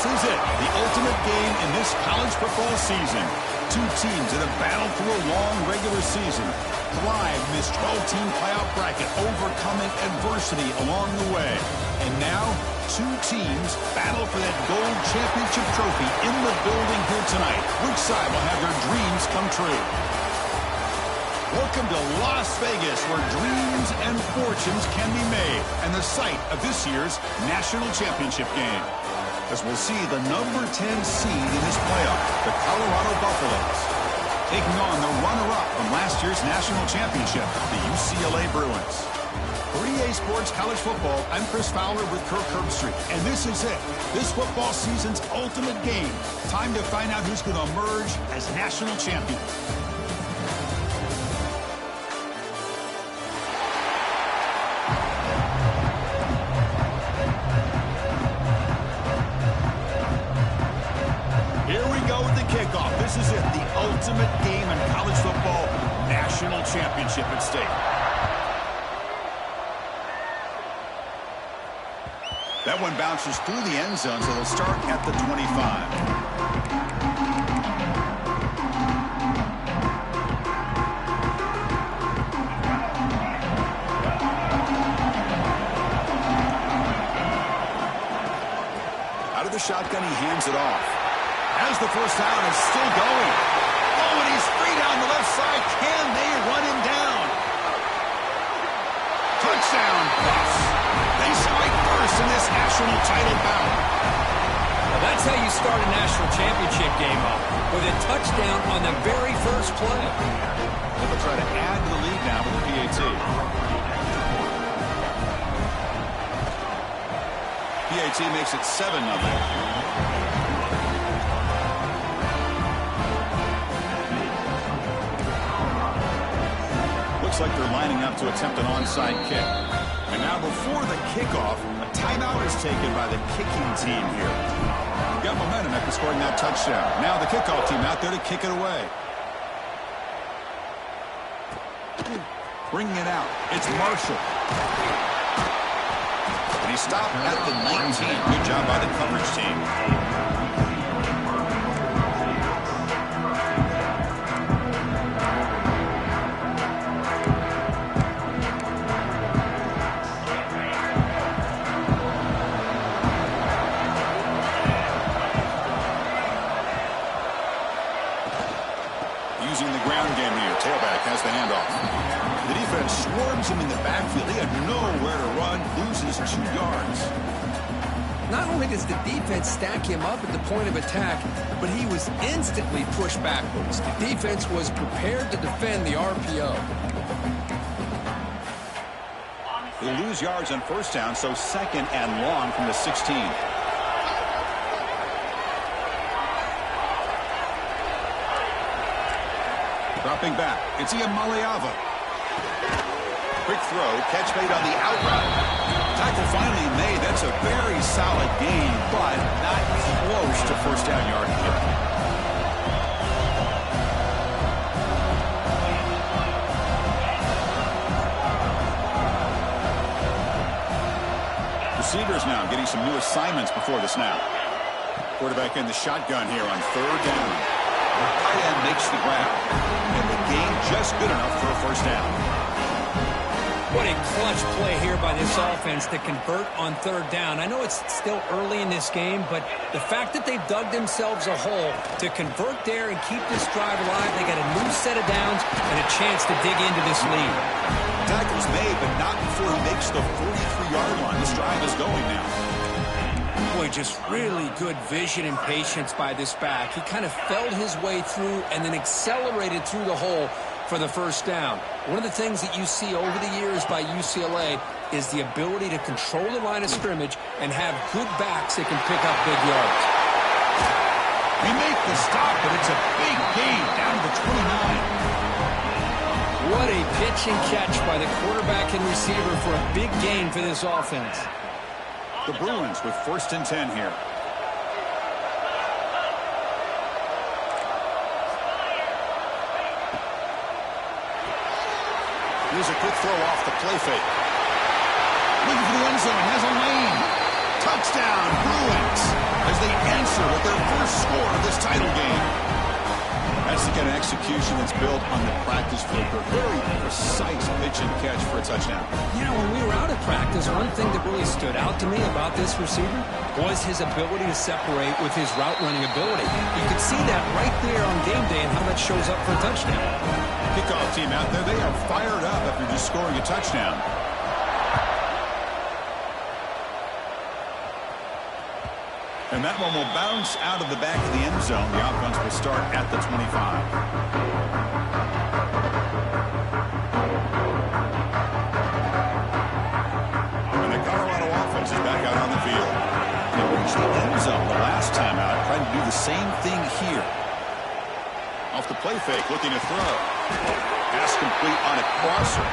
This is it, the ultimate game in this college football season. Two teams that have battled through a long regular season, thrived in this 12-team playoff bracket, overcoming adversity along the way. And now, two teams battle for that gold championship trophy in the building here tonight. Which side will have their dreams come true? Welcome to Las Vegas, where dreams and fortunes can be made, and the site of this year's National Championship game. As we'll see the number 10 seed in this playoff, the Colorado Buffaloes, taking on the runner-up from last year's National Championship, the UCLA Bruins. For EA Sports College Football, I'm Chris Fowler with Kirk Herbstreit, and this is it, this football season's ultimate game. Time to find out who's going to emerge as national champion. This is it, the ultimate game in college football, national championship at stake. That one bounces through the end zone, so they'll start at the 25. Out of the shotgun, he hands it off. As the first down is still going. Oh, and he's free down the left side. Can they run him down? Touchdown, Buffs. They strike first in this national title bout. Well, that's how you start a national championship game off, with a touchdown on the very first play. They'll try to add to the lead now with the PAT. PAT makes it 7-0. Looks like they're lining up to attempt an onside kick. And now before the kickoff, a timeout is taken by the kicking team here. Got momentum after scoring that touchdown. Now the kickoff team out there to kick it away. Bringing it out. It's Marshall. And he stopped at the 19. Good job by the coverage team. Using the ground game here. Tailback has the handoff. The defense swarms him in the backfield. He had nowhere to run. Loses 2 yards. Not only does the defense stack him up at the point of attack, but he was instantly pushed backwards. The defense was prepared to defend the RPO. They lose yards on first down, so second and long from the 16. Dropping back, it's Iamaleava. Quick throw, catch made on the out route. Tackle finally made. That's a very solid gain, but not close to first down yardage yet. Receivers now getting some new assignments before the snap. Quarterback in the shotgun here on third down. The tight end makes the grab, and the gain just good enough for a first down. What a clutch play here by this offense to convert on third down. I know it's still early in this game, but the fact that they've dug themselves a hole to convert there and keep this drive alive, they got a new set of downs and a chance to dig into this lead. Tackle's made, but not before he makes the 43-yard line. This drive is going now. Boy, just really good vision and patience by this back. He kind of felt his way through and then accelerated through the hole for the first down. One of the things that you see over the years by UCLA is the ability to control the line of scrimmage and have good backs that can pick up big yards. They make the stop, but it's a big gain down to 29. What a pitch and catch by the quarterback and receiver for a big gain for this offense. The Bruins with 1st and 10 here. Here's a quick throw off the play fake. Looking for the end zone, has a lane. Touchdown, Bruins, as they end answer with their first score of this title game. That's the kind of execution that's built on the practice field. A very precise pitch and catch for a touchdown. You know, when we were out at practice, one thing that really stood out to me about this receiver was his ability to separate with his route running ability. You could see that right there on game day and how that shows up for a touchdown. Kickoff team out there, they are fired up after just scoring a touchdown. And that one will bounce out of the back of the end zone. The offense will start at the 25. And the Colorado offense is back out on the field. They reached the end zone the last time out, trying to do the same thing here. Off the play fake, looking to throw. Pass complete on a crosser.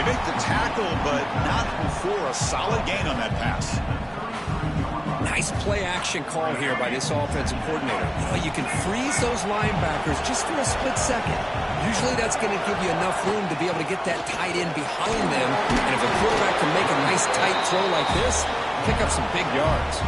They make the tackle, but not before a solid gain on that pass. Nice play-action call here by this offensive coordinator. You know, you can freeze those linebackers just for a split second. Usually that's going to give you enough room to be able to get that tight end behind them. And if a quarterback can make a nice tight throw like this, pick up some big yards.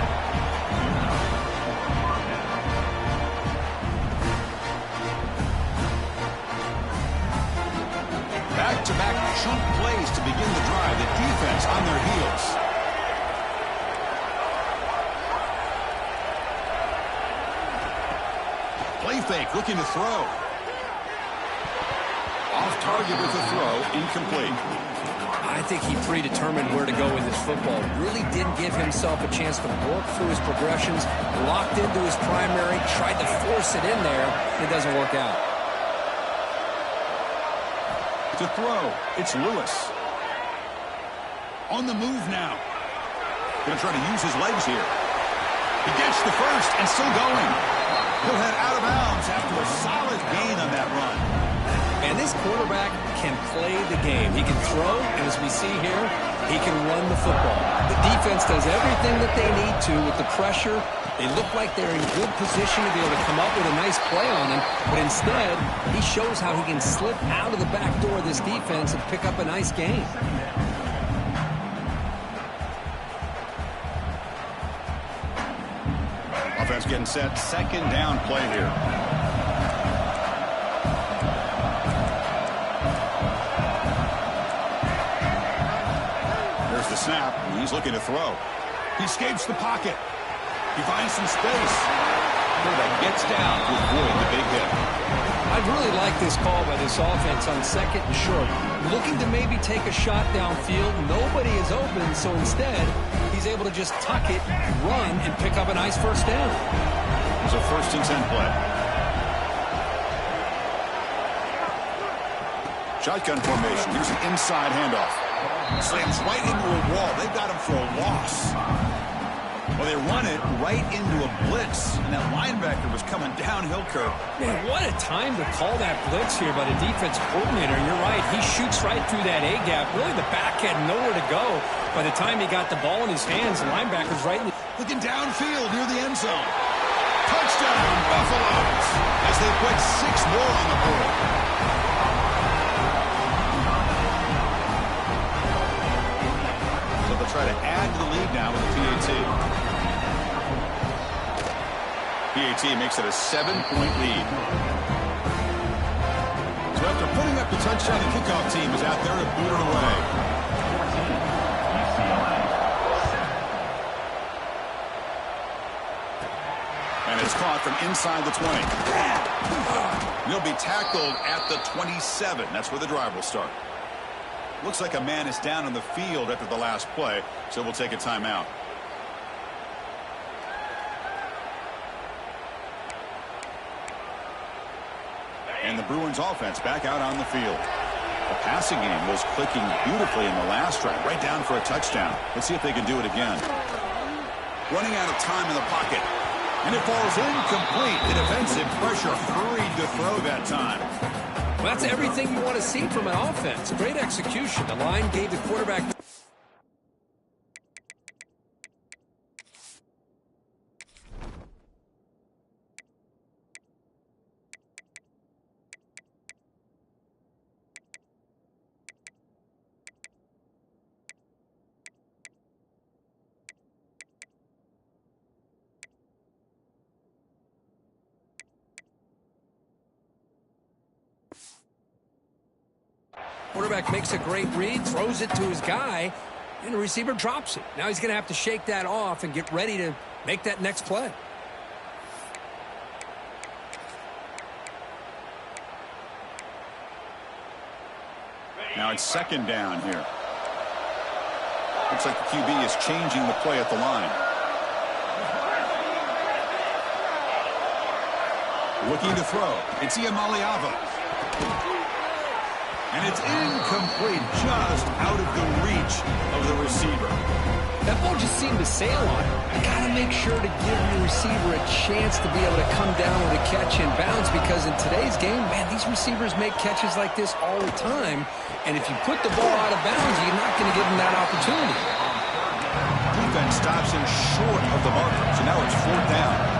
Back-to-back chunk plays to begin the drive. The defense on their heels. Play fake, looking to throw. Off target with the throw, incomplete. I think he predetermined where to go with his football. Really didn't give himself a chance to work through his progressions. Locked into his primary, tried to force it in there, and it doesn't work out. To throw, it's Lewis. On the move now. Going to try to use his legs here. He gets the first and still going. He'll head out of bounds after a solid gain on that run. And this quarterback can play the game. He can throw, and as we see here, he can run the football. The defense does everything that they need to with the pressure. They look like they're in good position to be able to come up with a nice play on him, but instead, he shows how he can slip out of the back door of this defense and pick up a nice gain. Offense getting set. Second down play here. There's the snap. He's looking to throw. He escapes the pocket. He finds some space. Quarterback gets down to avoid the big hit. I really like this call by this offense on second and short. Looking to maybe take a shot downfield. Nobody is open, so instead, he's able to just tuck it, run, and pick up a nice first down. It's a 1st and 10 play. Shotgun formation. Here's an inside handoff. Slams right into a wall. They've got him for a loss. Well, they run it right into a blitz, and that linebacker was coming downhill curve. Man, what a time to call that blitz here by the defense coordinator. You're right. He shoots right through that A-gap. Really, the back had nowhere to go. By the time he got the ball in his hands, the linebacker's right in the... Looking downfield near the end zone. Touchdown, Buffaloes, as they put 6 more on the board. So they'll try to add to the lead now with the PAT. PAT makes it a 7-point lead. So after putting up the touchdown, the kickoff team is out there to boot it away. And it's caught from inside the 20. He'll be tackled at the 27. That's where the drive will start. Looks like a man is down on the field after the last play, so we'll take a timeout. And the Bruins offense back out on the field. The passing game was clicking beautifully in the last drive, right down for a touchdown. Let's see if they can do it again. Running out of time in the pocket. And it falls incomplete. The defensive pressure hurried to throw that time. Well, that's everything you want to see from an offense. Great execution. The line gave the quarterback... quarterback makes a great read, throws it to his guy, and the receiver drops it. Now he's going to have to shake that off and get ready to make that next play. Now it's second down here. Looks like the QB is changing the play at the line. Looking to throw. It's Iamaleava. And it's incomplete, just out of the reach of the receiver. That ball just seemed to sail on it. You got to make sure to give your receiver a chance to be able to come down with a catch and bounce, because in today's game, man, these receivers make catches like this all the time. And if you put the ball out of bounds, you're not going to give them that opportunity. Defense stops him short of the marker, so now it's fourth down.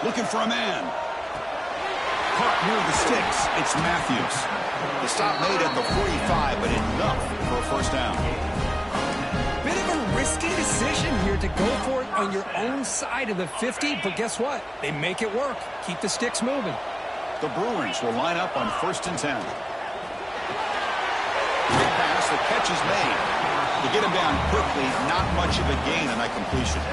Looking for a man. Caught near the sticks. It's Matthews. The stop made at the 45, but enough for a first down. Bit of a risky decision here to go for it on your own side of the 50, but guess what? They make it work. Keep the sticks moving. The Bruins will line up on 1st and 10. Big pass, the catch is made. To get him down quickly, not much of a gain on that completion.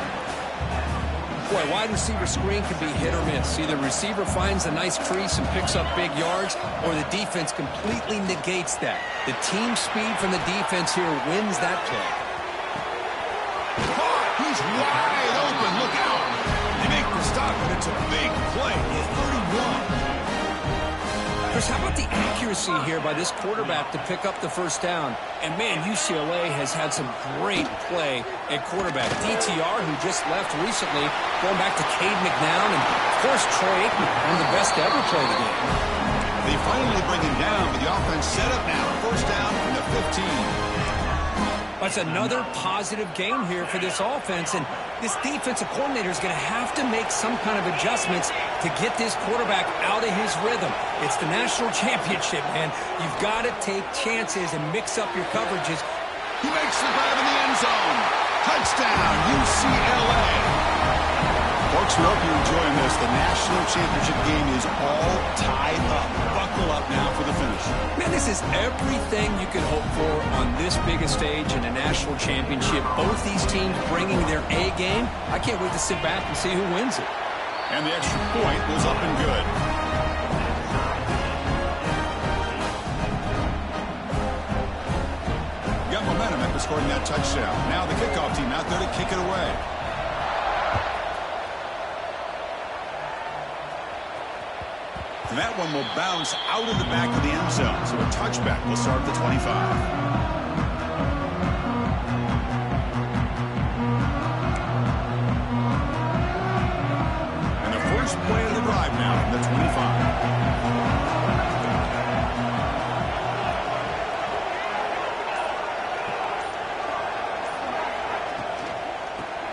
Boy, wide receiver screen can be hit or miss. Either the receiver finds a nice crease and picks up big yards, or the defense completely negates that. The team speed from the defense here wins that play. He's wide open. Look out. They make the stop, but it's a big play. He's 31. Chris, how about the accuracy here by this quarterback to pick up the first down? And, man, UCLA has had some great play at quarterback. DTR, who just left recently, going back to Cade McNown, and, of course, Troy Aikman, one of the best to ever play the game. They finally bring him down, but the offense set up now. First down from the 15. That's another positive game here for this offense, and this defensive coordinator is going to have to make some kind of adjustments to get this quarterback out of his rhythm. It's the national championship, man. You've got to take chances and mix up your coverages. He makes the grab in the end zone. Touchdown, UCLA. Folks, we hope you're enjoying this. The national championship game is all tied up. Buckle up now for the finish. Man, this is everything you could hope for on this biggest stage in a national championship. Both these teams bringing their A game. I can't wait to sit back and see who wins it. And the extra point was up and good. Got momentum after scoring that touchdown. Now the kickoff team out there to kick it away. And that one will bounce out of the back of the end zone. So a touchback will start at the 25. And the first play of the drive now from the 25.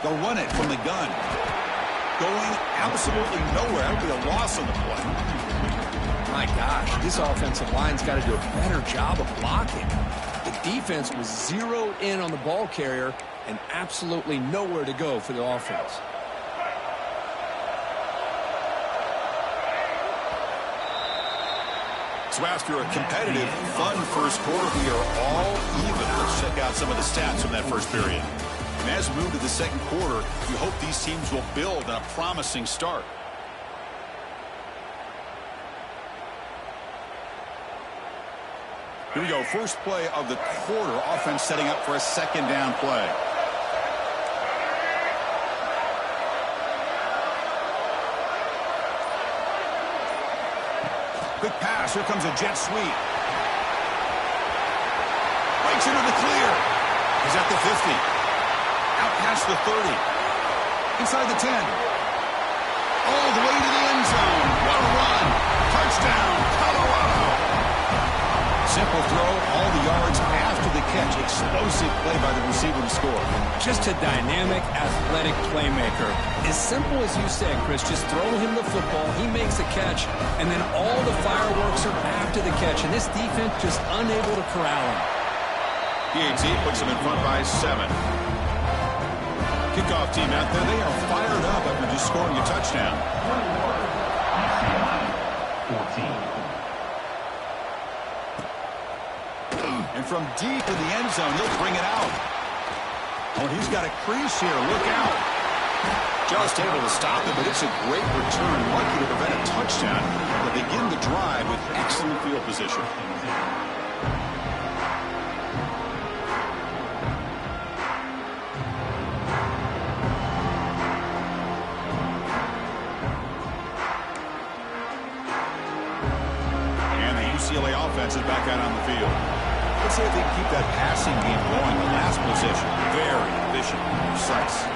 They'll run it from the gun. Going absolutely nowhere. That would be a loss on the play. My gosh, this offensive line's got to do a better job of blocking. The defense was zeroed in on the ball carrier and absolutely nowhere to go for the offense. So after a competitive, fun first quarter, we are all even. Let's check out some of the stats from that first period. And as we move to the second quarter, we hope these teams will build on a promising start. Here we go. First play of the quarter. Offense setting up for a second down play. Quick pass. Here comes a jet sweep. Breaks into the clear. He's at the 50. Out past the 30. Inside the 10. All the way to the end zone. What a run. Touchdown, Colorado. Simple throw, all the yards after the catch, explosive play by the receiver to score. Just a dynamic, athletic playmaker. As simple as you said, Chris, just throw him the football, he makes a catch, and then all the fireworks are after the catch, and this defense just unable to corral him. PAT puts him in front by 7. Kickoff team out there, they are fired up after just scoring a touchdown. 14. And from deep in the end zone, he'll bring it out. Oh, he's got a crease here. Look out. Just able to stop it, but it's a great return. Lucky to prevent a touchdown. But begin the drive with excellent field position. And the UCLA offense is back out on the field. Let's see if they can keep that passing game going. The last possession, very efficient and precise.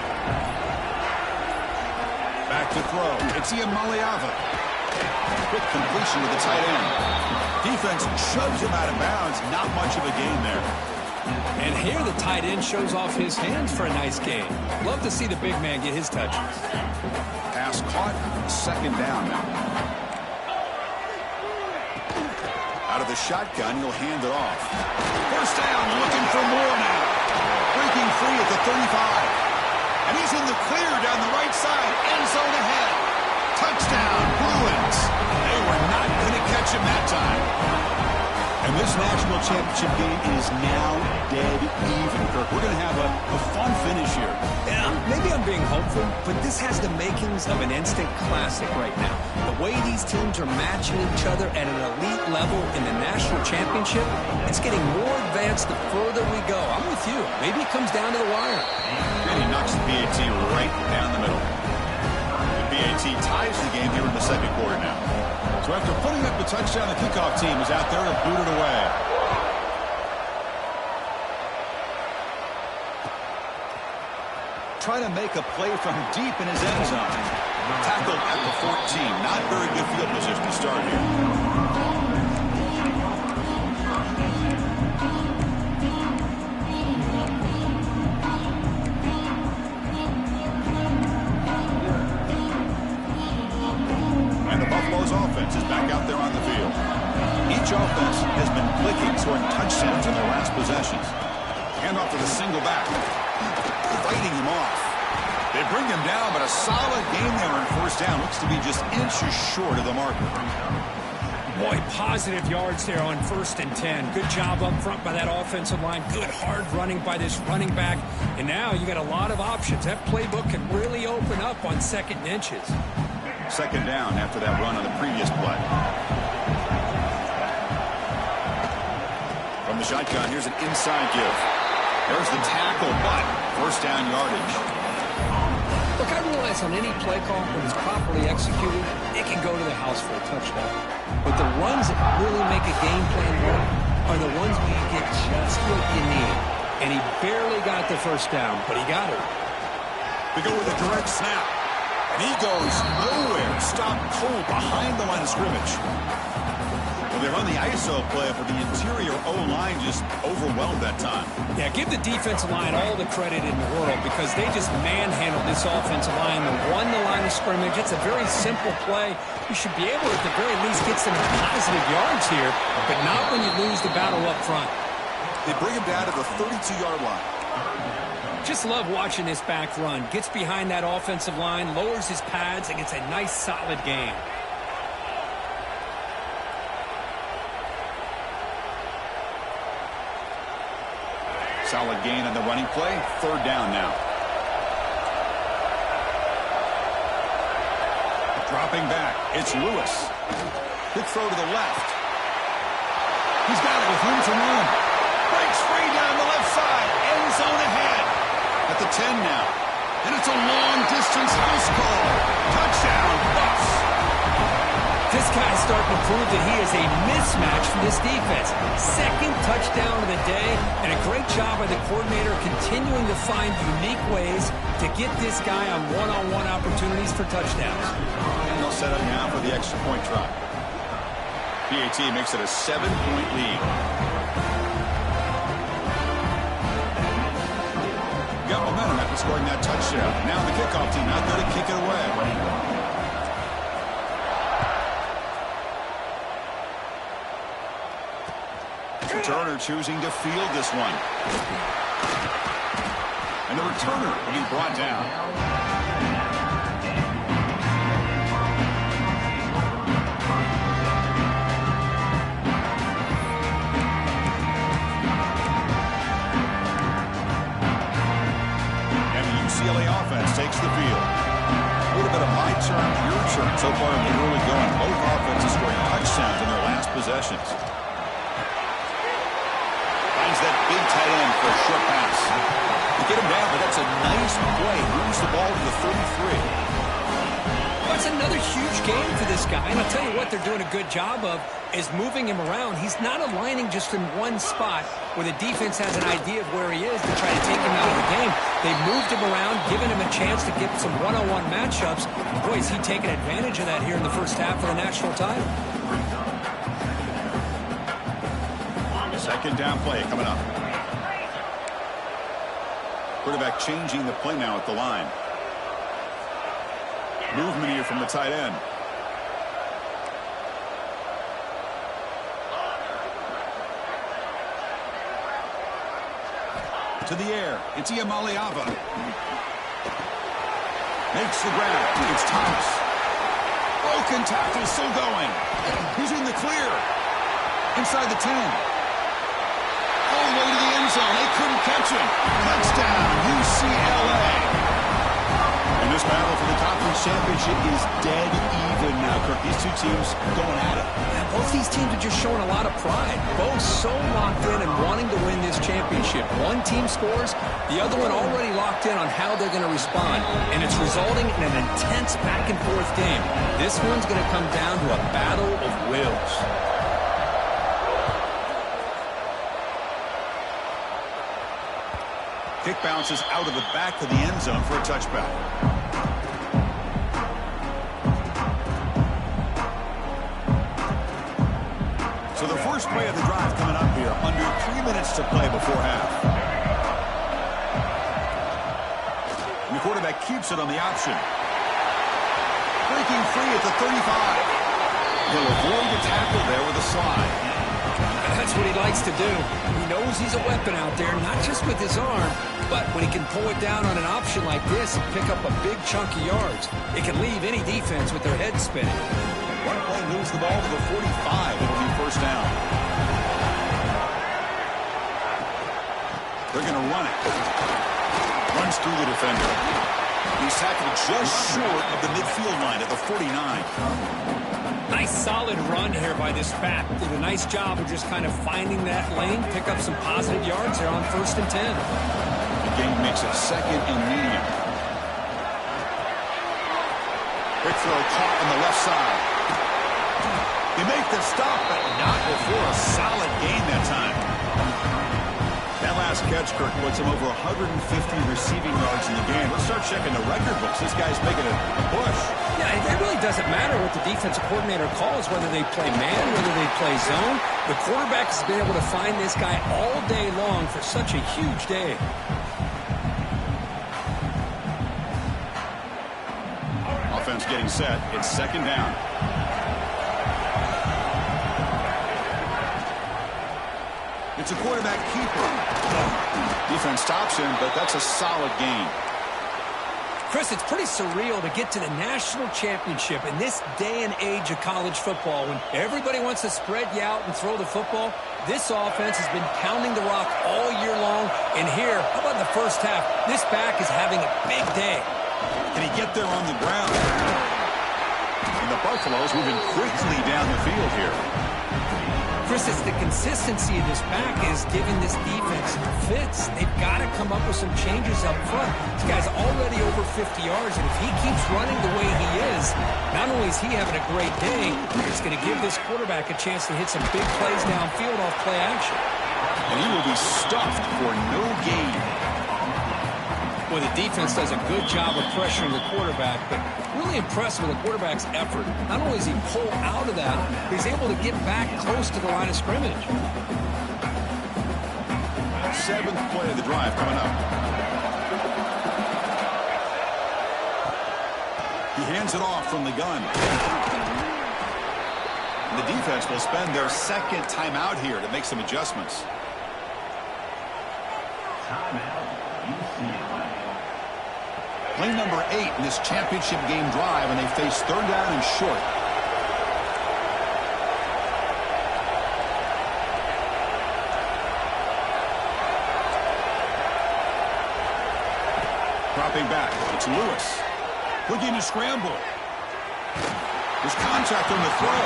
Back to throw. It's Ian Maliava. Quick completion to the tight end. Defense shoves him out of bounds. Not much of a gain there. And here the tight end shows off his hands for a nice gain. Love to see the big man get his touches. Pass caught. 2nd down now. Out of the shotgun, he'll hand it off. 1st down, looking for more now. Breaking free at the 35. And he's in the clear down the right side. End zone ahead. Touchdown, Bruins. They were not going to catch him that time. And this national championship game is now dead even, Kirk. We're going to have a fun finish here. Yeah, maybe I'm being hopeful, but this has the makings of an instant classic right now. The way these teams are matching each other at an elite level in the national championship, it's getting more advanced the further we go. I'm with you. Maybe it comes down to the wire. And he knocks the PAT right down the middle. The PAT ties the game here in the 2nd quarter now. So after putting up the touchdown, the kickoff team is out there to boot it away. Trying to make a play from deep in his end zone. Tackled at the 14. Not very good field position to start here. Offense is back out there on the field. Each offense has been clicking, scoring touchdowns in their last possessions. Hand off to the single back. Fighting him off. They bring him down, but a solid game there on 1st down. Looks to be just inches short of the marker. Boy, positive yards there on 1st and 10. Good job up front by that offensive line. Good hard running by this running back. And now you got a lot of options. That playbook can really open up on 2nd and inches. 2nd down after that run on the previous play. From the shotgun, here's an inside give. There's the tackle, but 1st down yardage. Look, I realize on any play call, when it's properly executed, it can go to the house for a touchdown. But the runs that really make a game plan work are the ones where you get just what you need. And he barely got the 1st down, but he got it. They go with a direct snap. And he goes nowhere. Stopped cold behind the line of scrimmage. Well, they run the ISO play, but the interior O-line just overwhelmed that time. Yeah, give the defensive line all the credit in the world because they just manhandled this offensive line and won the line of scrimmage. It's a very simple play. You should be able to, at the very least, get some positive yards here, but not when you lose the battle up front. They bring him down to the 32-yard line. Just love watching this back run. Gets behind that offensive line, lowers his pads, and gets a nice, solid gain. Solid gain on the running play. 3rd down now. Dropping back. It's Lewis. Quick throw to the left. He's got it with room to run. Breaks free down the left side. End zone ahead. At the 10 now. And it's a long-distance house call. Touchdown, Bucks. This guy's starting to prove that he is a mismatch for this defense. 2nd touchdown of the day, and a great job by the coordinator continuing to find unique ways to get this guy on one-on-one opportunities for touchdowns. And they'll set up now for the extra point try. PAT makes it a 7-point lead. scoring that touchdown. Now the kickoff team out there to kick it away. Turner choosing to field this one. And the returner will be brought down. And the UCLA offense takes the field. A little bit of my turn, your turn so far in the early going. Both offenses scoring touchdowns in their last possessions. That big tight end for a short pass. You get him down, but that's a nice play. Moves the ball to the 33. Well, it's another huge game for this guy. And I'll tell you what they're doing a good job of is moving him around. He's not aligning just in one spot where the defense has an idea of where he is to try to take him out of the game. They moved him around, giving him a chance to get some one-on-one matchups. Boy, is he taking advantage of that here in the first half of the national title. Second down play coming up. Quarterback changing the play now at the line. Movement here from the tight end. To the air. It's Iamaleava. Makes the grab. It's Thomas. Broken tackle still going. He's in the clear. Inside the 10. All the way to the end zone. They couldn't catch him. Touchdown, UCLA. And this battle for the conference championship is dead even now, Kirk. These two teams going at it. Yeah, both these teams are just showing a lot of pride. Both so locked in and wanting to win this championship. One team scores, the other one already locked in on how they're going to respond. And it's resulting in an intense back-and-forth game. This one's going to come down to a battle of wills. Kick bounces out of the back of the end zone for a touchback. So the first play of the drive coming up here. Under 3 minutes to play before half. And the quarterback keeps it on the option. Breaking free at the 35. He'll avoid the tackle there with a slide. That's what he likes to do. He knows he's a weapon out there, not just with his arm, but when he can pull it down on an option like this and pick up a big chunk of yards, it can leave any defense with their head spinning. One play moves the ball to the 45. It'll be first down. They're going to run it. Runs through the defender. He's tackled just short of the midfield line at the 49. Nice solid run here by this back. Did a nice job of just kind of finding that lane, pick up some positive yards there on 1st and 10. The game makes it 2nd and medium. Quick throw caught on the left side. They make the stop, but not before a solid gain that time. That last catch, Kirk, puts him over 150 receiving yards in the game. Let's start checking the record books. This guy's making a push. Yeah, it really doesn't matter what the defensive coordinator calls, whether they play man, whether they play zone. The quarterback has been able to find this guy all day long for such a huge day. Offense getting set. It's 2nd down. It's a quarterback keeper. Defense stops him, but that's a solid gain. Chris, it's pretty surreal to get to the national championship in this day and age of college football when everybody wants to spread you out and throw the football. This offense has been pounding the rock all year long. And here, how about in the first half? This back is having a big day. Can he get there on the ground? And the Buffaloes moving quickly down the field here. Chris, it's the consistency of this back is giving this defense fits. They've got to come up with some changes up front. This guy's already over 50 yards, and if he keeps running the way he is, not only is he having a great day, it's going to give this quarterback a chance to hit some big plays downfield off play action. And he will be stuffed for no gain. Well, the defense does a good job of pressuring the quarterback, but really impressed with the quarterback's effort. Not only does he pull out of that, but he's able to get back close to the line of scrimmage. 7th play of the drive coming up. He hands it off from the gun. The defense will spend their second timeout here to make some adjustments. Play number 8 in this championship game drive, and they face third down and short. Dropping back, it's Lewis. Looking to scramble. There's contact on the throw,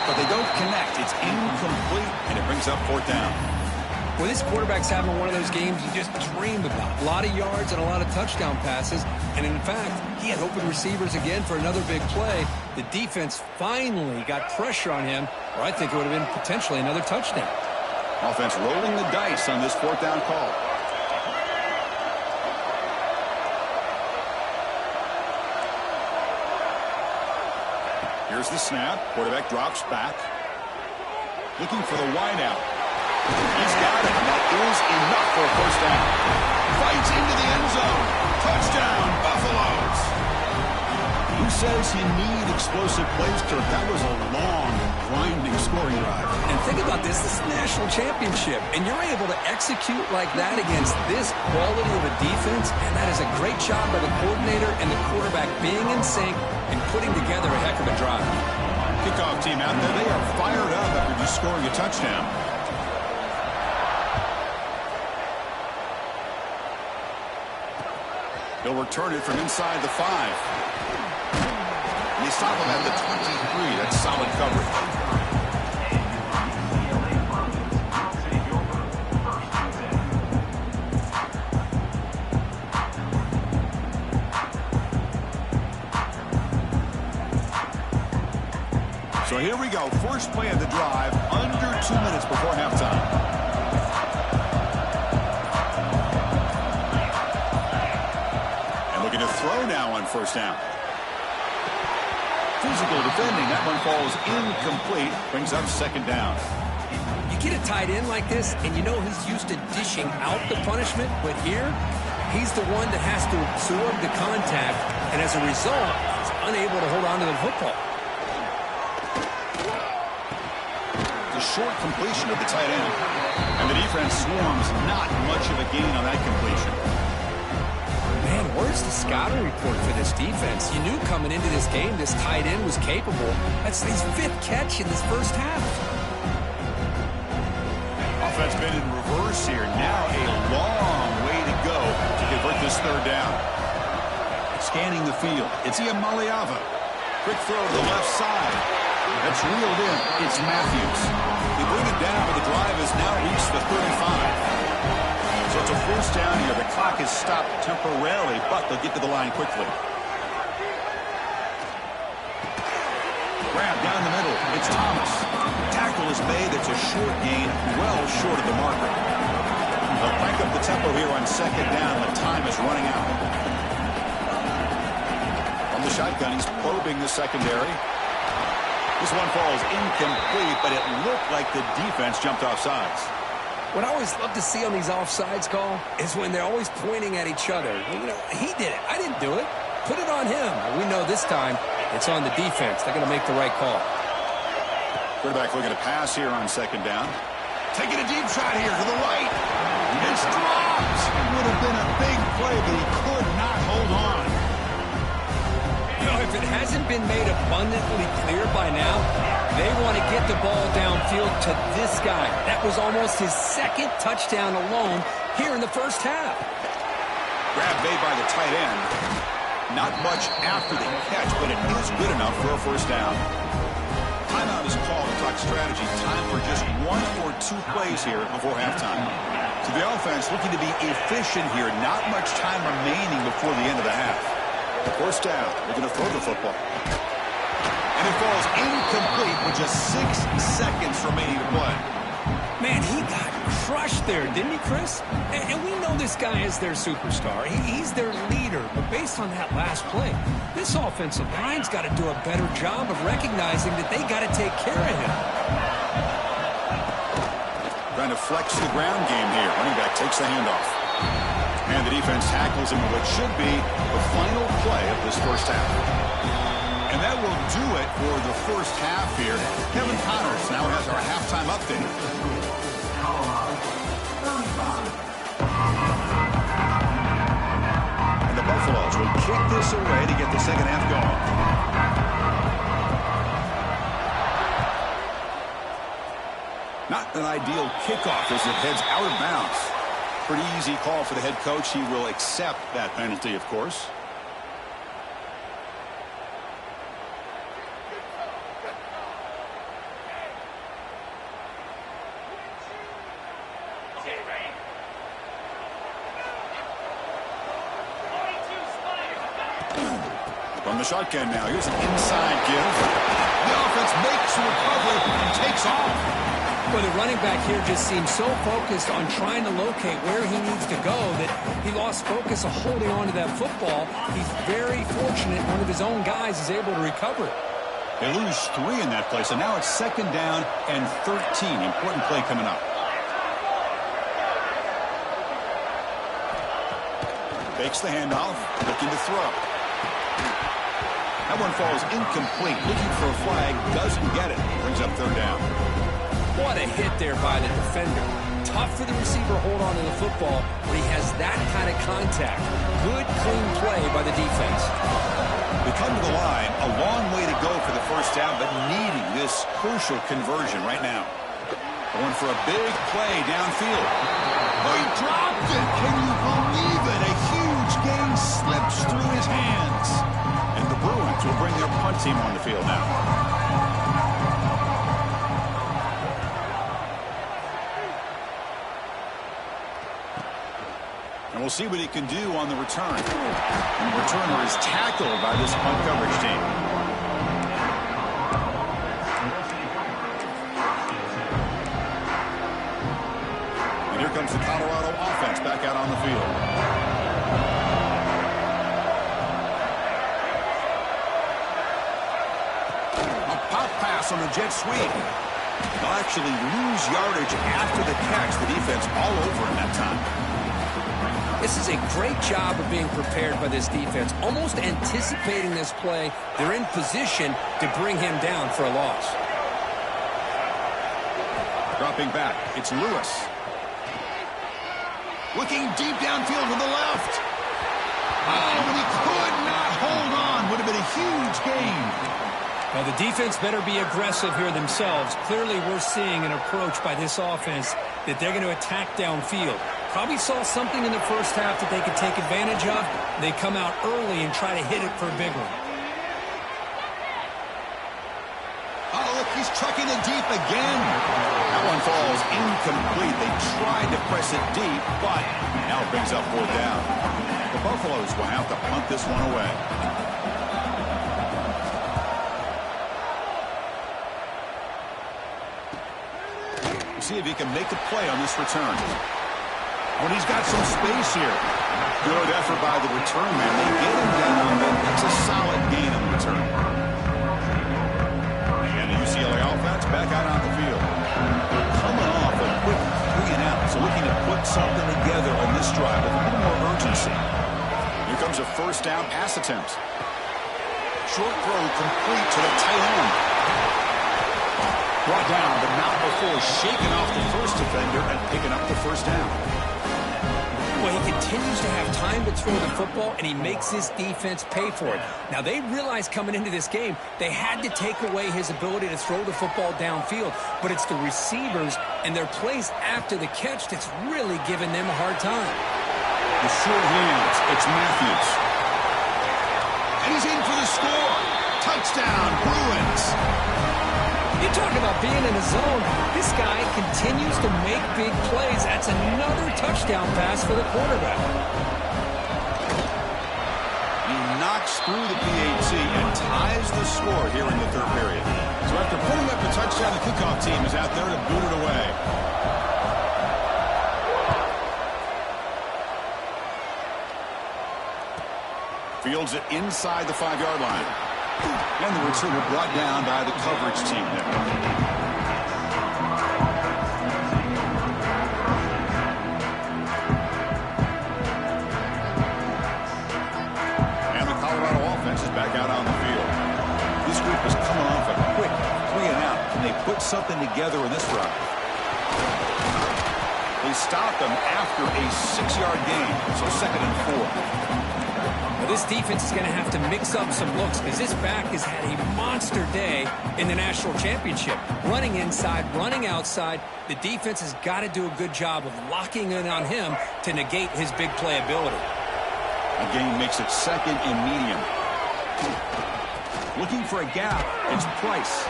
but they don't connect. It's incomplete, and it brings up fourth down. Well, this quarterback's having one of those games you just dream about. A lot of yards and a lot of touchdown passes. And in fact, he had open receivers again for another big play. The defense finally got pressure on him, or I think it would have been potentially another touchdown. Offense rolling the dice on this fourth down call. Here's the snap. Quarterback drops back. Looking for the wideout. He's got it, and that is enough for a first down. Fights into the end zone. Touchdown, Buffaloes. Who says you need explosive plays, Kirk? That was a long, grinding scoring drive. And think about this. This is the national championship, and you're able to execute like that against this quality of a defense, and that is a great job by the coordinator and the quarterback being in sync and putting together a heck of a drive. Kickoff team out there. They are fired up after just scoring a touchdown. They'll return it from inside the 5. And they stop him at the 23. That's solid coverage. So here we go. First play of the drive, under 2 minutes before halftime. Looking to throw now on first down. Physical defending. That one falls incomplete. Brings up second down. You get a tight end like this, and you know he's used to dishing out the punishment, but here, he's the one that has to absorb the contact, and as a result, he's unable to hold on to the football. The short completion of the tight end, and the defense swarms. Not much of a gain on that completion. Man, where's the scouting report for this defense? You knew coming into this game this tight end was capable. That's his 5th catch in this first half. Offense been in reverse here. Now a long way to go to convert this third down. Scanning the field. It's Iamaleava. Quick throw to the left side. That's reeled in. It's Matthews. They bring it down, but the drive has now reached the 35. So it's a first down here. The clock is stopped temporarily, but they'll get to the line quickly. Grab down the middle. It's Thomas. Tackle is made. It's a short gain, well short of the marker. They'll crank up the tempo here on second down. The time is running out. From the shotgun, he's probing the secondary. This one falls incomplete, but it looked like the defense jumped off sides. What I always love to see on these offsides call is when they're always pointing at each other. You know, he did it. I didn't do it. Put it on him. We know this time it's on the defense. They're going to make the right call. Quarterback looking to pass here on second down. Taking a deep shot here to the right. It's dropped. It would have been a big play, but he could not hold on. You know, if it hasn't been made abundantly clear by now, they want to get the ball downfield to this guy. That was almost his 2nd touchdown alone here in the first half. Grab made by the tight end. Not much after the catch, but it is good enough for a first down. Timeout is called to talk strategy. Time for just 1 or 2 plays here before halftime. So the offense looking to be efficient here. Not much time remaining before the end of the half. First down. Looking to throw the football. And it falls incomplete with just 6 seconds remaining to play. Man, he got crushed there, didn't he, Chris? And we know this guy is their superstar. He's their leader. But based on that last play, this offensive line's got to do a better job of recognizing that they got to take care of him. Trying to flex the ground game here. Running back takes the handoff. And the defense tackles him with what should be the final play of this first half. And that will do it for the first half here. Kevin Connors now has our halftime update. And the Buffaloes will kick this away to get the second half going. Not an ideal kickoff as it heads out of bounds. Pretty easy call for the head coach. He will accept that penalty, of course. From the shotgun now. Here's an inside give. The offense makes a recovery and takes off. Well, the running back here just seems so focused on trying to locate where he needs to go that he lost focus of holding on to that football. He's very fortunate one of his own guys is able to recover it. They lose 3 in that play, so now it's second down and 13. Important play coming up. Fakes the handoff, looking to throw. That one falls incomplete. Looking for a flag, doesn't get it. Brings up third down. What a hit there by the defender. Tough for the receiver to hold on to the football when he has that kind of contact. Good, clean play by the defense. They come to the line, a long way to go for the first down, but needing this crucial conversion right now. Going for a big play downfield. Oh, he dropped it! Can you believe it? A huge gain slips through his hands. And the Bruins will bring their punt team on the field now. And we'll see what he can do on the return. And the returner is tackled by this punt coverage team. And here comes the Colorado offense back out on the field. A pop pass on the jet sweep. They'll actually lose yardage after the catch. The defense all over in that time. This is a great job of being prepared by this defense. Almost anticipating this play, they're in position to bring him down for a loss. Dropping back, it's Lewis. Looking deep downfield to the left. Oh, but he could not hold on. Would have been a huge gain. Well, the defense better be aggressive here themselves. Clearly, we're seeing an approach by this offense that they're going to attack downfield. Probably saw something in the first half that they could take advantage of. They come out early and try to hit it for a big one. Oh, look, he's trucking it deep again. That one falls incomplete. They tried to press it deep, but now it brings up fourth down. The Buffaloes will have to punt this one away. See if he can make a play on this return. When he's got some space here. Good effort by the return man. They get him down, but that's a solid gain on the return. And the UCLA offense back out on the field. They're coming off a quick 3 and out, so looking to put something together on this drive with a little more urgency. Here comes a first down pass attempt. Short throw complete to the tight end. Brought down, but not before shaking off the first defender and picking up the first down. Well, he continues to have time to throw the football, and he makes his defense pay for it. Now, they realized coming into this game, they had to take away his ability to throw the football downfield, but it's the receivers and their plays after the catch that's really giving them a hard time. The short hands, it's Matthews. And he's in for the score. Touchdown, Bruins. You talk about being in a zone. This guy continues to make big plays. That's another touchdown pass for the quarterback. He knocks through the PAT and ties the score here in the third period. So after putting up a touchdown, the kickoff team is out there to boot it away. Fields it inside the 5-yard line. And the returner brought down by the coverage team there. And the Colorado offense is back out on the field. something together in this drive. They stop him after a 6-yard gain, so 2nd and 4. Well, this defense is going to have to mix up some looks because this back has had a monster day in the national championship. Running inside, running outside. The defense has got to do a good job of locking in on him to negate his big play ability. A gain makes it 2nd and medium. Looking for a gap. It's Price.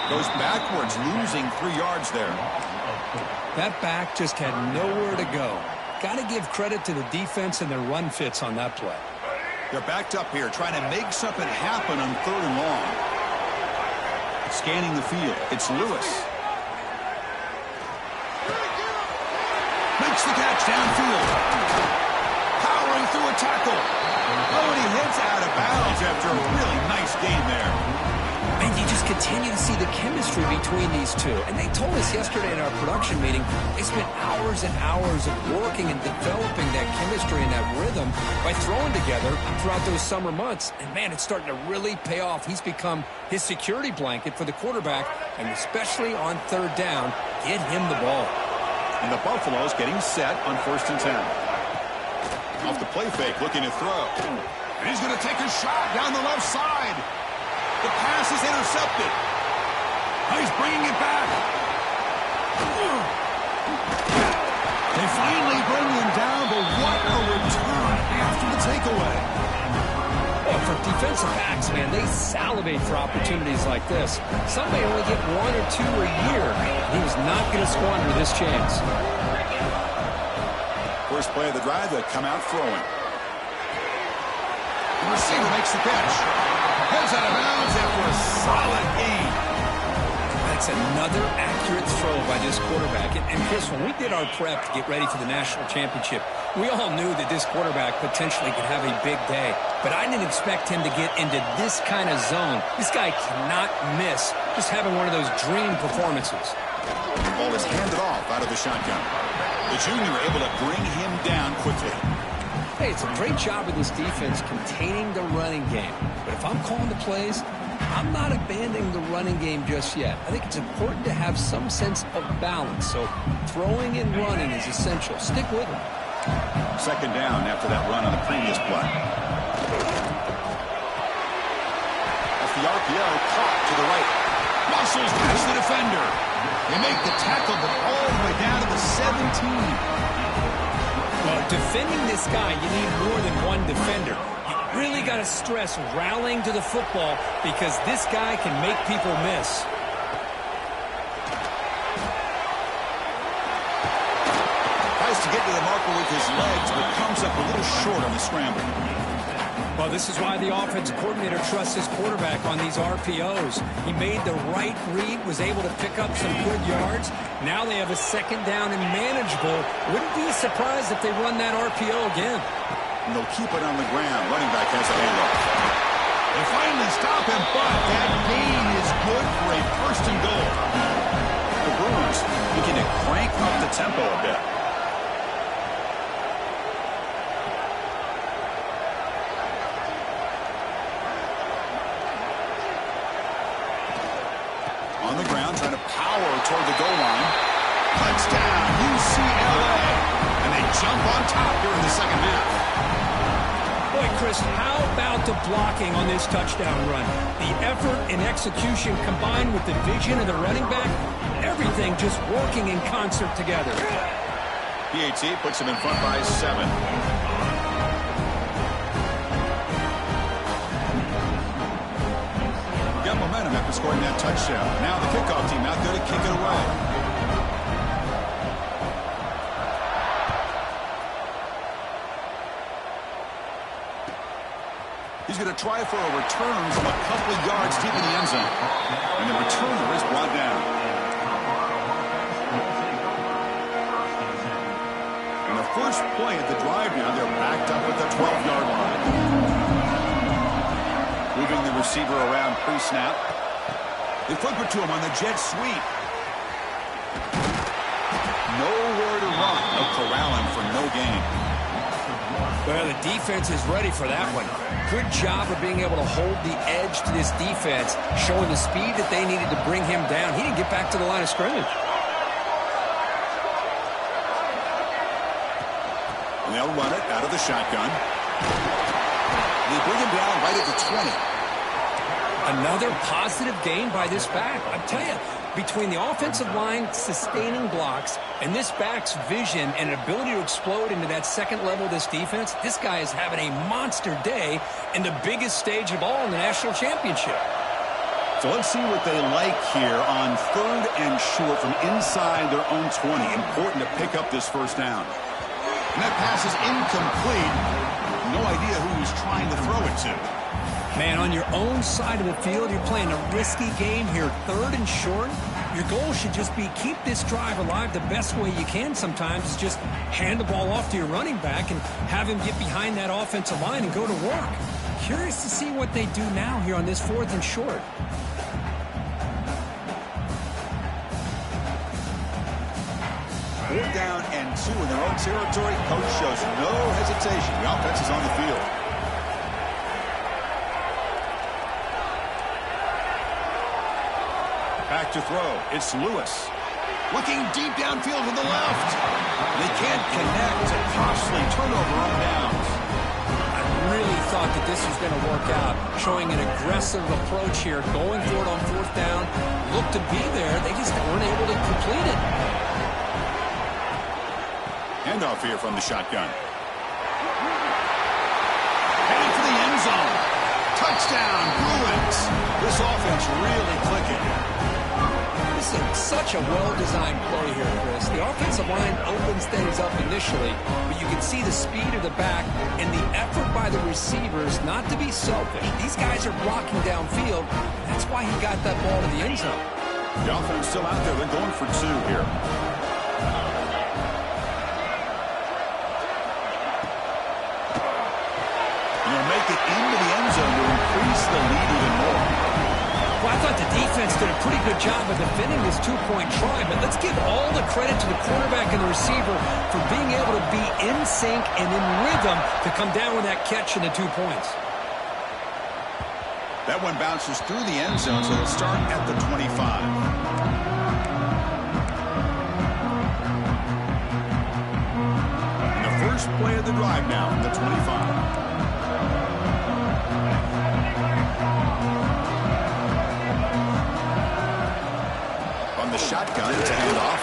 Goes backwards, losing 3 yards there. That back just had nowhere to go. Got to give credit to the defense and their run fits on that play. They're backed up here, trying to make something happen on 3rd and long. Scanning the field. It's Lewis. Makes the catch downfield. Powering through a tackle. Oh, and he hits out of bounds after a really nice game there. And you just continue to see the chemistry between these two. And they told us yesterday in our production meeting, they spent hours and hours of working and developing that chemistry and that rhythm by throwing together throughout those summer months. And, man, it's starting to really pay off. He's become his security blanket for the quarterback, and especially on 3rd down, get him the ball. And the Buffaloes getting set on 1st and 10. Off the play fake, looking to throw. And he's going to take a shot down the left side. The pass is intercepted. Oh, he's bringing it back. They finally bring him down, but what a return after the takeaway. Well, for defensive backs, man, they salivate for opportunities like this. Some may only get 1 or 2 a year. He was not going to squander this chance. First play of the drive, they come out throwing. The receiver makes the catch. Heads out of bounds after a solid gain. That's another accurate throw by this quarterback. And Chris, when we did our prep to get ready for the national championship, we all knew that this quarterback potentially could have a big day. But I didn't expect him to get into this kind of zone. This guy cannot miss just having one of those dream performances. The ball is handed off out of the shotgun. The junior able to bring him down quickly. Hey, it's a great job of this defense containing the running game. But if I'm calling the plays, I'm not abandoning the running game just yet. I think it's important to have some sense of balance. So throwing and running is essential. Stick with it. 2nd down after that run on the previous play. Off the RPO, caught to the right. Muscles past the defender. They make the tackle, but all the way down to the 17. Well, defending this guy, you need more than one defender. You really got to stress rallying to the football because this guy can make people miss. Tries to get to the marker with his legs, but comes up a little short on the scramble. Well, this is why the offense coordinator trusts his quarterback on these RPOs. He made the right read, was able to pick up some good yards. Now they have a 2nd down and manageable. Wouldn't be surprised if they run that RPO again. And they'll keep it on the ground. Running back has a handoff. They finally stop him, but that gain is good for a 1st and goal. The Bruins looking to crank up the tempo a bit. On the ground, trying to power toward the goal line. Touchdown, UCLA. And they jump on top here in the 2nd half. Boy, Chris, how about the blocking on this touchdown run? The effort and execution combined with the vision of the running back, everything just working in concert together. PAT puts him in front by 7. Got momentum after scoring that touchdown. Now the kickoff team out there to kick it away. He's going to try for a return from a couple of yards deep in the end zone. And the returner is brought down. And the first play at the drive now, they're backed up at the 12-yard line. Moving the receiver around pre-snap. They flip it to him on the jet sweep. Nowhere to run. No corralling for no gain. Well, the defense is ready for that one. Good job of being able to hold the edge to this defense, showing the speed that they needed to bring him down. He didn't get back to the line of scrimmage. And they'll run it out of the shotgun. They bring him down right at the 20. Another positive gain by this back. I tell you, between the offensive line sustaining blocks and this back's vision and ability to explode into that second level of this defense, this guy is having a monster day in the biggest stage of all in the national championship. So let's see what they like here on 3rd and short from inside their own 20. Important to pick up this first down. And that pass is incomplete. No idea who he's trying to throw it to. Man, on your own side of the field, you're playing a risky game here, 3rd and short. Your goal should just be keep this drive alive the best way you can sometimes. Is just hand the ball off to your running back and have him get behind that offensive line and go to work. Curious to see what they do now here on this 4th and short. Fourth down and 2 in their own territory. Coach shows no hesitation. The offense is on the field. Back to throw. It's Lewis. Looking deep downfield to the left. They can't connect. A costly turnover on downs. I really thought that this was going to work out. Showing an aggressive approach here. Going for it on 4th down. Looked to be there. They just weren't able to complete it. Handoff here from the shotgun. Heading for the end zone. Touchdown, Bruins. This offense really clicking. This is such a well-designed play here, Chris. The offensive line opens things up initially, but you can see the speed of the back and the effort by the receivers not to be selfish. These guys are blocking downfield. That's why he got that ball to the end zone. The offense still out there. They're going for 2 here. Make it into the end zone to increase the lead even more. Well, I thought the defense did a pretty good job of defending this 2-point try, but let's give all the credit to the quarterback and the receiver for being able to be in sync and in rhythm to come down with that catch and the 2 points. That one bounces through the end zone, so they'll start at the 25. And the first play of the drive now, the 25. The shotgun to hand off.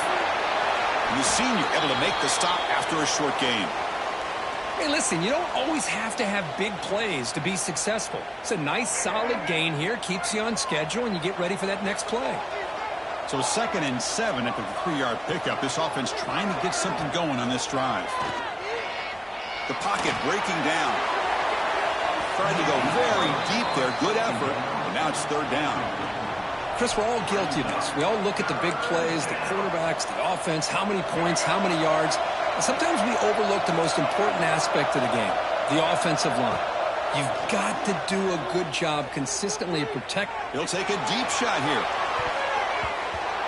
And the senior able to make the stop after a short gain. Hey, listen, you don't always have to have big plays to be successful. It's a nice, solid gain here. Keeps you on schedule, and you get ready for that next play. So 2nd and 7 at the 3-yard pickup. This offense trying to get something going on this drive. The pocket breaking down. Trying to go very deep there. Good effort. And now it's 3rd down. Chris, we're all guilty of this. We all look at the big plays, the quarterbacks, the offense, how many points, how many yards. And sometimes we overlook the most important aspect of the game, the offensive line. You've got to do a good job consistently protect. He'll take a deep shot here.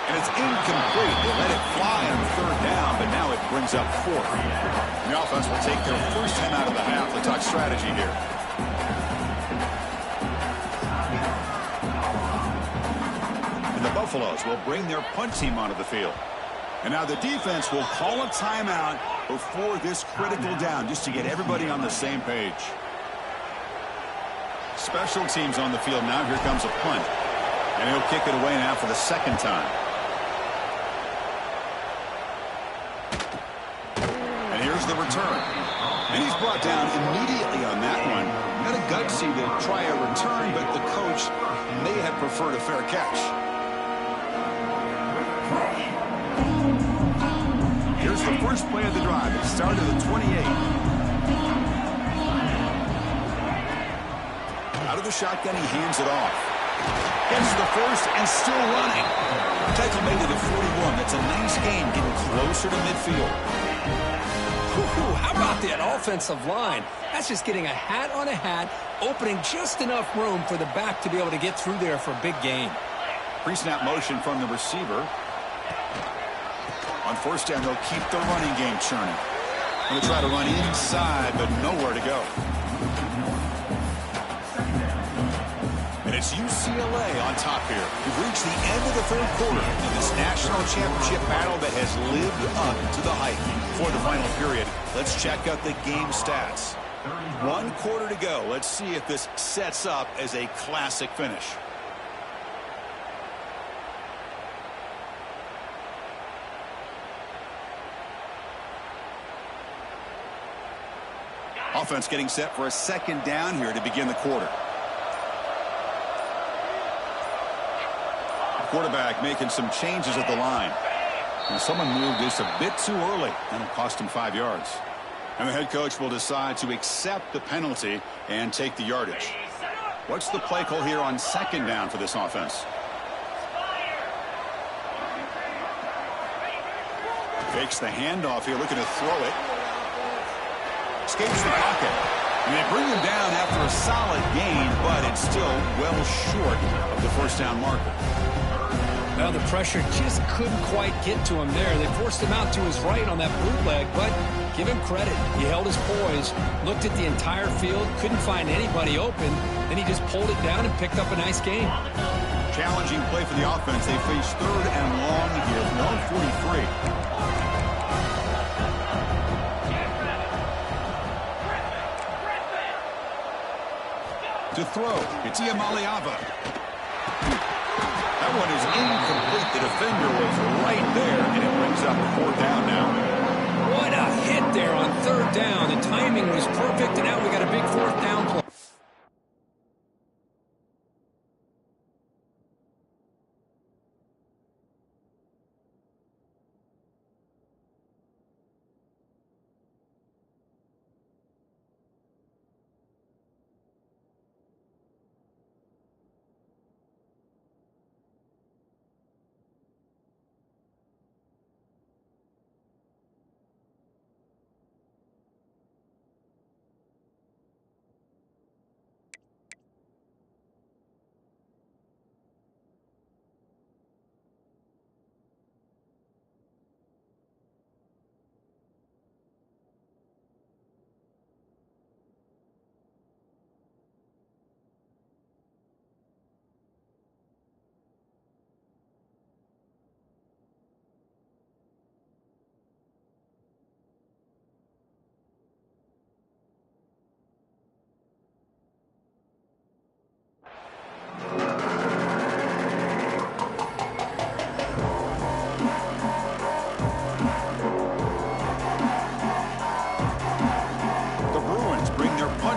And it's incomplete. They let it fly on 3rd down, but now it brings up 4th. And the offense will take their first 10 out of the half. Let's talk strategy here. The Buffaloes will bring their punt team onto the field. And now the defense will call a timeout before this critical down just to get everybody on the same page. Special teams on the field now. Here comes a punt. And he'll kick it away now for the 2nd time. And here's the return. And he's brought down immediately on that one. Got a gutsy to try a return, but the coach may have preferred a fair catch. Here's the first play of the drive. It started at the 28. Out of the shotgun, he hands it off. Gets the first and still running. Tackle made it at 41. That's a nice gain, getting closer to midfield. Ooh, how about that offensive line? That's just getting a hat on a hat, opening just enough room for the back to be able to get through there for a big gain. Pre-snap motion from the receiver. On 1st down, they'll keep the running game churning. Going to try to run inside, but nowhere to go. And it's UCLA on top here. We've reached the end of the third quarter in this national championship battle that has lived up to the hype. For the final period, let's check out the game stats. 1 quarter to go. Let's see if this sets up as a classic finish. Offense getting set for a second down here to begin the quarter. Quarterback making some changes at the line. And someone moved just a bit too early, and it cost him 5 yards. And the head coach will decide to accept the penalty and take the yardage. What's the play call here on second down for this offense? Fakes the handoff here, looking to throw it. Escapes the pocket. And they bring him down after a solid gain, but it's still well short of the first down marker. Well, the pressure just couldn't quite get to him there. They forced him out to his right on that bootleg, but give him credit. He held his poise, looked at the entire field, couldn't find anybody open, then he just pulled it down and picked up a nice gain. Challenging play for the offense. They face third and long here from their own 43. To throw, it's Iamaleava. That one is incomplete. The defender was right there, and it brings up 4th down now. What a hit there on 3rd down. The timing was perfect, and now we got a big 4th down play.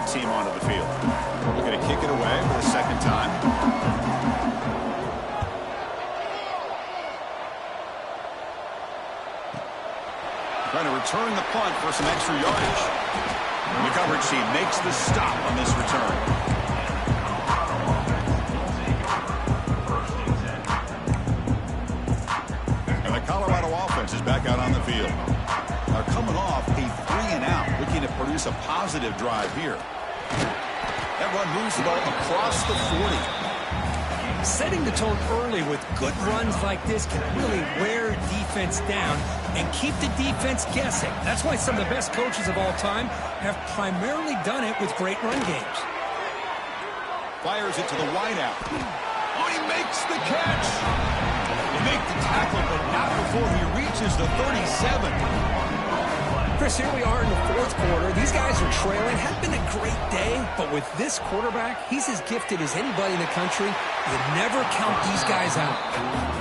Team onto the field. We're going to kick it away for the second time. Trying to return the punt for some extra yardage. And the coverage team makes the stop on this return. And the Colorado offense is back out on the field. They're coming off a 3-and-out, looking to produce a positive drive here. That run moves the ball across the 40. Setting the tone early with good runs like this can really wear defense down and keep the defense guessing. That's why some of the best coaches of all time have primarily done it with great run games. Fires it to the wideout. Oh, he makes the catch. They make the tackle, but not before he reaches the 37. Chris, here we are in the 4th quarter. These guys are trailing. Had been a great day, but with this quarterback, he's as gifted as anybody in the country. You never count these guys out.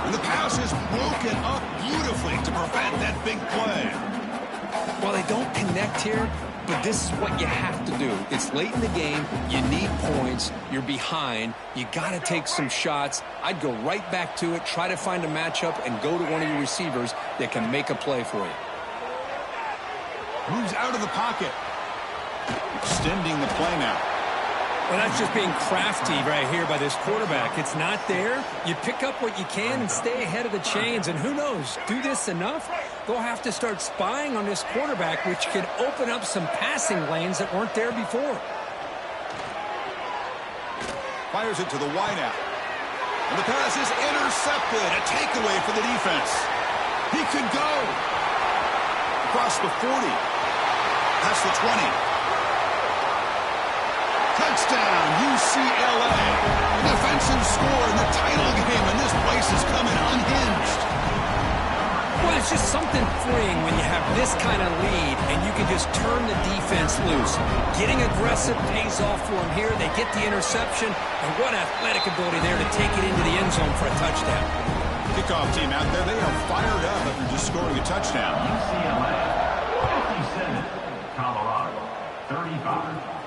And the pass is broken up beautifully to prevent that big play. Well, they don't connect here, but this is what you have to do. It's late in the game. You need points. You're behind. You got to take some shots. I'd go right back to it, try to find a matchup, and go to one of your receivers that can make a play for you. Moves out of the pocket. Extending the play now. Well, that's just being crafty right here by this quarterback. It's not there. You pick up what you can and stay ahead of the chains. And who knows, do this enough, they'll have to start spying on this quarterback, which could open up some passing lanes that weren't there before. Fires it to the wideout. And the pass is intercepted. A takeaway for the defense. He could go across the 40. Past the 20. Touchdown, UCLA. Defensive score in the title game, and this place is coming unhinged. Well, it's just something freeing when you have this kind of lead and you can just turn the defense loose. Getting aggressive pays off for them here. They get the interception, and what athletic ability there to take it into the end zone for a touchdown. Kickoff team out there, they are fired up after just scoring a touchdown. UCLA, 57, Colorado, 35.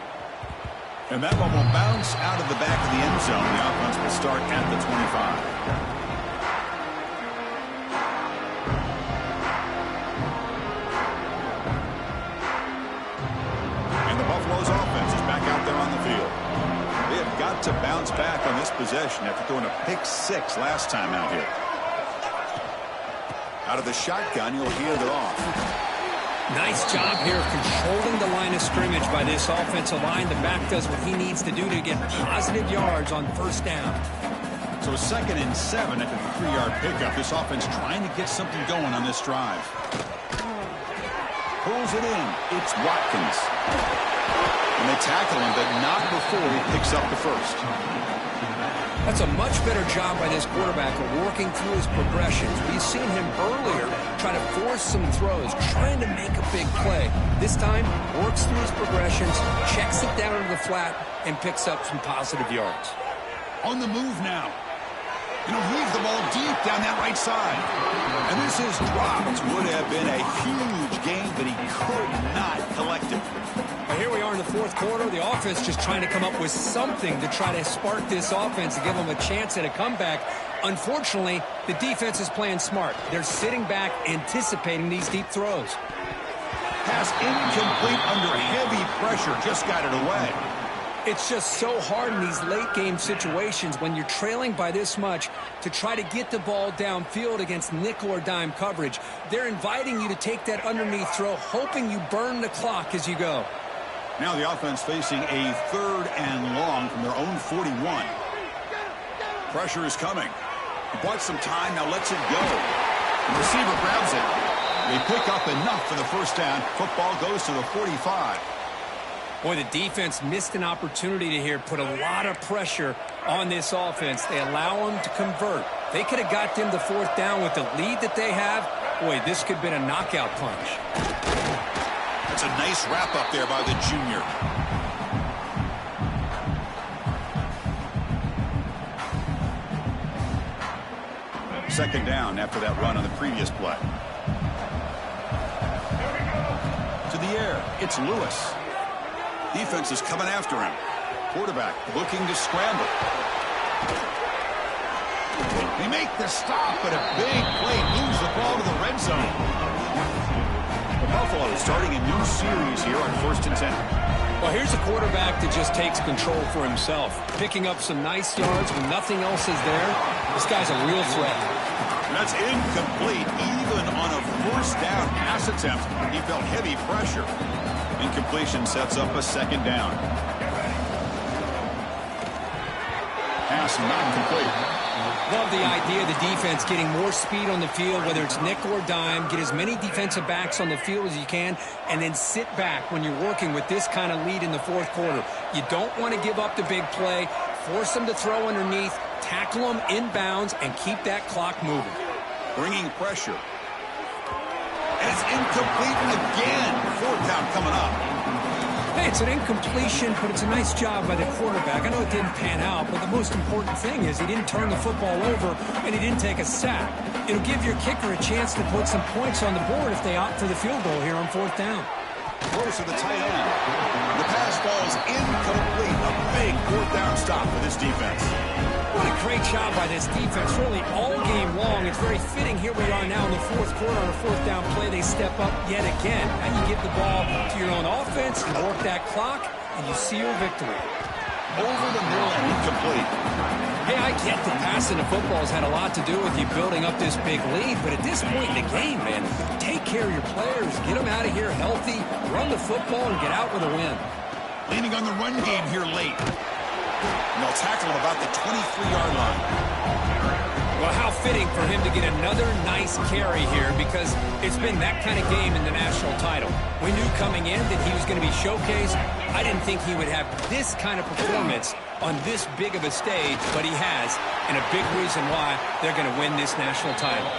And that one will bounce out of the back of the end zone. The offense will start at the 25. And the Buffalo's offense is back out there on the field. They have got to bounce back on this possession after throwing a pick 6 last time out here. Out of the shotgun, you'll hear it off. Nice job here of controlling the line of scrimmage by this offensive line. The back does what he needs to do to get positive yards on first down. So 2nd and 7 after the 3-yard pickup. This offense trying to get something going on this drive. Pulls it in. It's Watkins. And they tackle him, but not before he picks up the first. That's a much better job by this quarterback of working through his progressions. We've seen him earlier try to force some throws, trying to make a big play. This time, works through his progressions, checks it down into the flat, and picks up some positive yards. On the move now. And he'll leave the ball deep down that right side. And this is dropped. Would have been a huge gain, but he could not collect it. Well, here we are in the fourth quarter. The offense just trying to come up with something to try to spark this offense and give them a chance at a comeback. Unfortunately, the defense is playing smart. They're sitting back, anticipating these deep throws. Pass incomplete under heavy pressure. Just got it away. It's just so hard in these late-game situations when you're trailing by this much to try to get the ball downfield against nickel or dime coverage. They're inviting you to take that underneath throw, hoping you burn the clock as you go. Now the offense facing a 3rd and long from their own 41. Pressure is coming. He bought some time, now lets it go. The receiver grabs it. They pick up enough for the first down. Football goes to the 45. Boy, the defense missed an opportunity to here put a lot of pressure on this offense. They allow them to convert. They could have got them the 4th down with the lead that they have. Boy, this could have been a knockout punch. That's a nice wrap up there by the junior. Second down after that run on the previous play. To the air, it's Lewis. Defense is coming after him. Quarterback looking to scramble. They make the stop, but a big play moves the ball to the red zone. The Buffalo starting a new series here on 1st and 10. Well, here's a quarterback that just takes control for himself, picking up some nice yards when nothing else is there. This guy's a real threat. And that's incomplete. Even on a 1st down pass attempt, he felt heavy pressure. Incompletion sets up a 2nd down. Pass not complete. Love the idea of the defense getting more speed on the field, whether it's nickel or dime, get as many defensive backs on the field as you can, and then sit back when you're working with this kind of lead in the 4th quarter. You don't want to give up the big play, force them to throw underneath, tackle them inbounds, and keep that clock moving. Bringing pressure. And it's incomplete again. 4th down coming up. Hey, it's an incompletion, but it's a nice job by the quarterback. I know it didn't pan out, but the most important thing is he didn't turn the football over and he didn't take a sack. It'll give your kicker a chance to put some points on the board if they opt for the field goal here on 4th down. Close to the tight end. The pass falls incomplete. A big 4th down stop for this defense. What a great job by this defense, really all game long. It's very fitting. Here we are now in the 4th quarter on a 4th down play. They step up yet again. Now you give the ball to your own offense, you work that clock, and you seal victory. Over the middle and incomplete. Hey, I get that passing the football has had a lot to do with you building up this big lead, but at this point in the game, man, take care of your players, get them out of here healthy, run the football, and get out with a win. Leaning on the run game here late. And they'll tackle him about the 23-yard line. Well, how fitting for him to get another nice carry here, because it's been that kind of game in the national title. We knew coming in that he was going to be showcased. I didn't think he would have this kind of performance on this big of a stage, but he has, and a big reason why they're going to win this national title.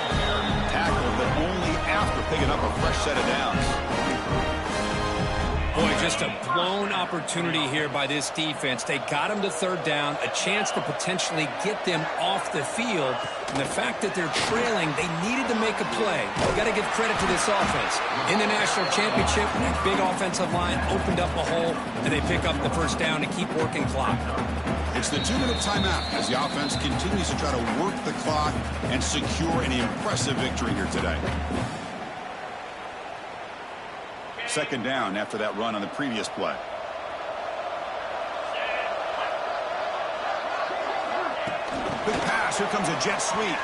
Tackle, but only after picking up a fresh set of downs. Boy, just a blown opportunity here by this defense. They got him to third down, a chance to potentially get them off the field. And the fact that they're trailing, they needed to make a play. You got to give credit to this offense. In the national championship, that big offensive line opened up a hole, and they pick up the first down to keep working clock. It's the 2-minute timeout as the offense continues to try to work the clock and secure an impressive victory here today. Second down after that run on the previous play. Big pass. Here comes a jet sweep.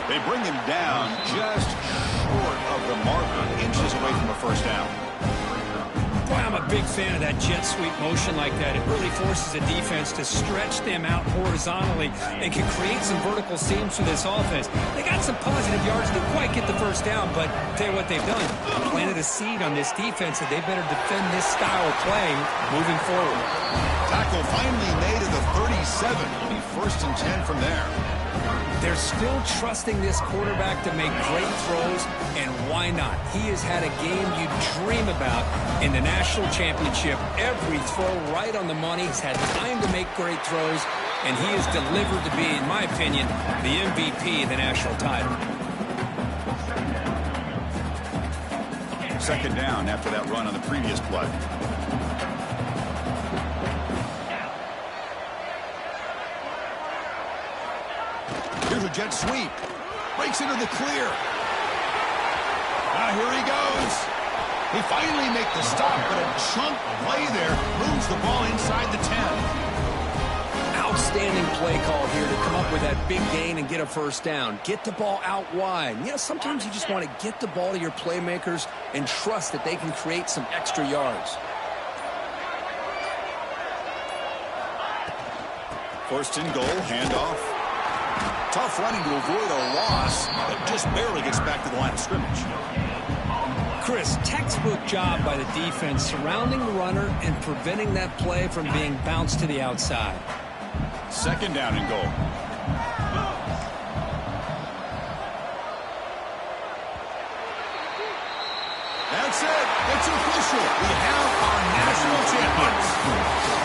They bring him down just short of the marker, inches away from a first down. Boy, I'm a big fan of that jet sweep motion like that. It really forces a defense to stretch them out horizontally and can create some vertical seams for this offense. They got some positive yards, didn't quite get the first down, but I'll tell you what they've done. Planted a seed on this defense that they better defend this style of play moving forward. Tackle finally made at the 37. It'll be 1st and 10 from there. They're still trusting this quarterback to make great throws, and why not? He has had a game you dream about in the national championship. Every throw right on the money. He's had time to make great throws, and he has delivered to be, in my opinion, the MVP of the national title. Second down after that run on the previous play. Here's a jet sweep. Breaks into the clear. Now here he goes. They finally make the stop, but a chunk play there moves the ball inside the 10. Outstanding play call here to come up with that big gain and get a first down. Get the ball out wide. You know, sometimes you just want to get the ball to your playmakers and trust that they can create some extra yards. 1st and goal, handoff. Tough running to avoid a loss, but just barely gets back to the line of scrimmage. Chris, textbook job by the defense surrounding the runner and preventing that play from being bounced to the outside. 2nd down and goal. That's it. It's official. We have our national champions.